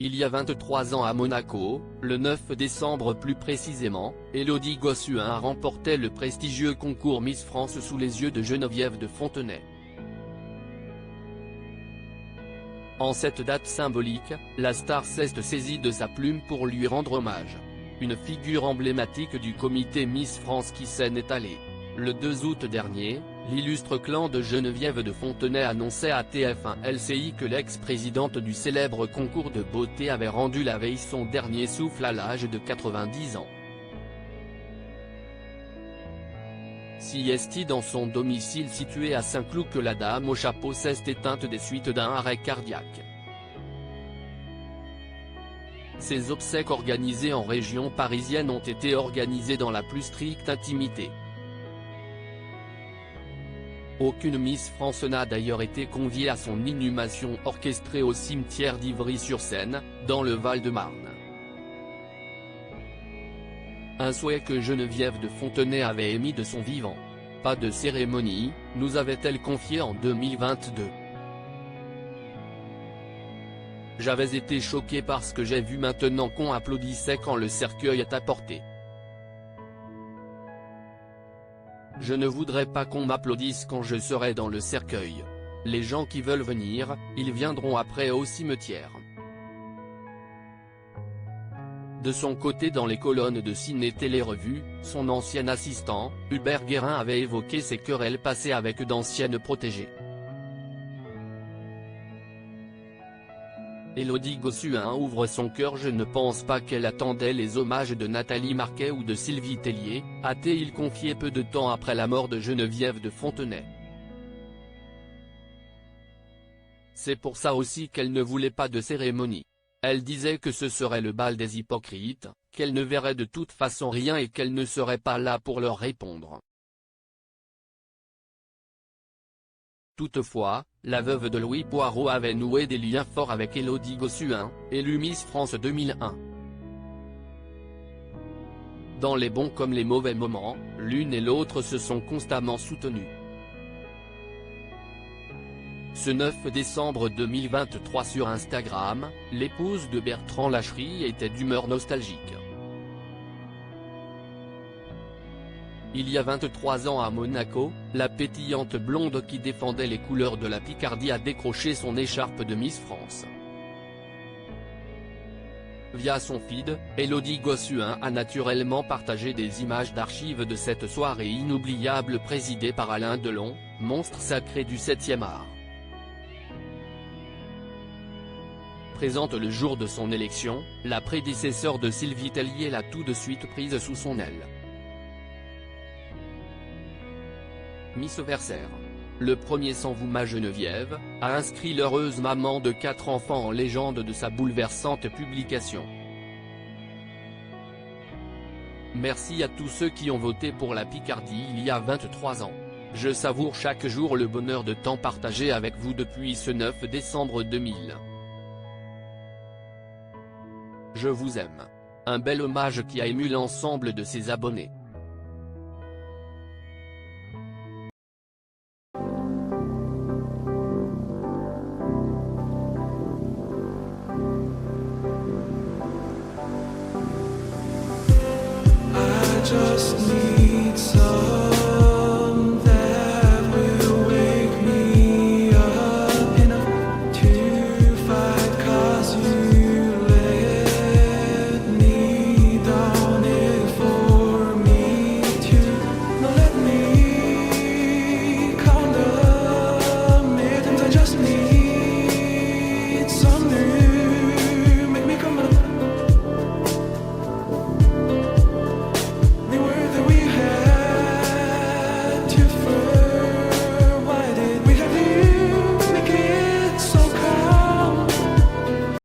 Il y a 23 ans à Monaco, le 9 décembre plus précisément, Élodie Gossuin remportait le prestigieux concours Miss France sous les yeux de Geneviève de Fontenay. En cette date symbolique, la star s'est saisie de sa plume pour lui rendre hommage. Une figure emblématique du comité Miss France qui s'en est allée. Le 2 août dernier, l'illustre clan de Geneviève de Fontenay annonçait à TF1 LCI que l'ex-présidente du célèbre concours de beauté avait rendu la veille son dernier souffle à l'âge de 90 ans. Siestie dans son domicile situé à Saint-Cloud que la dame au chapeau s'est éteinte des suites d'un arrêt cardiaque. Ses obsèques organisées en région parisienne ont été organisées dans la plus stricte intimité. Aucune Miss France n'a d'ailleurs été conviée à son inhumation orchestrée au cimetière d'Ivry-sur-Seine, dans le Val-de-Marne. Un souhait que Geneviève de Fontenay avait émis de son vivant. Pas de cérémonie, nous avait-elle confié en 2022. J'avais été choqué parce que j'ai vu maintenant qu'on applaudissait quand le cercueil est apporté. Je ne voudrais pas qu'on m'applaudisse quand je serai dans le cercueil. Les gens qui veulent venir, ils viendront après au cimetière. De son côté dans les colonnes de Ciné Télé Revue, son ancien assistant, Hubert Guérin avait évoqué ses querelles passées avec d'anciennes protégées. Élodie Gossuin ouvre son cœur. Je ne pense pas qu'elle attendait les hommages de Nathalie Marquet ou de Sylvie Tellier, a-t-il confié peu de temps après la mort de Geneviève de Fontenay. C'est pour ça aussi qu'elle ne voulait pas de cérémonie. Elle disait que ce serait le bal des hypocrites, qu'elle ne verrait de toute façon rien et qu'elle ne serait pas là pour leur répondre. Toutefois, la veuve de Louis Poirot avait noué des liens forts avec Élodie Gossuin, élue Miss France 2001. Dans les bons comme les mauvais moments, l'une et l'autre se sont constamment soutenues. Ce 9 décembre 2023 sur Instagram, l'épouse de Bertrand Lacherie était d'humeur nostalgique. Il y a 23 ans à Monaco, la pétillante blonde qui défendait les couleurs de la Picardie a décroché son écharpe de Miss France. Via son feed, Élodie Gossuin a naturellement partagé des images d'archives de cette soirée inoubliable présidée par Alain Delon, monstre sacré du 7e art. Présente le jour de son élection, la prédécesseur de Sylvie Tellier l'a tout de suite prise sous son aile. Miss Versaire. Le premier sans vous ma Geneviève, a inscrit l'heureuse maman de 4 enfants en légende de sa bouleversante publication. Merci à tous ceux qui ont voté pour la Picardie il y a 23 ans. Je savoure chaque jour le bonheur de temps partagé avec vous depuis ce 9 décembre 2000. Je vous aime. Un bel hommage qui a ému l'ensemble de ses abonnés.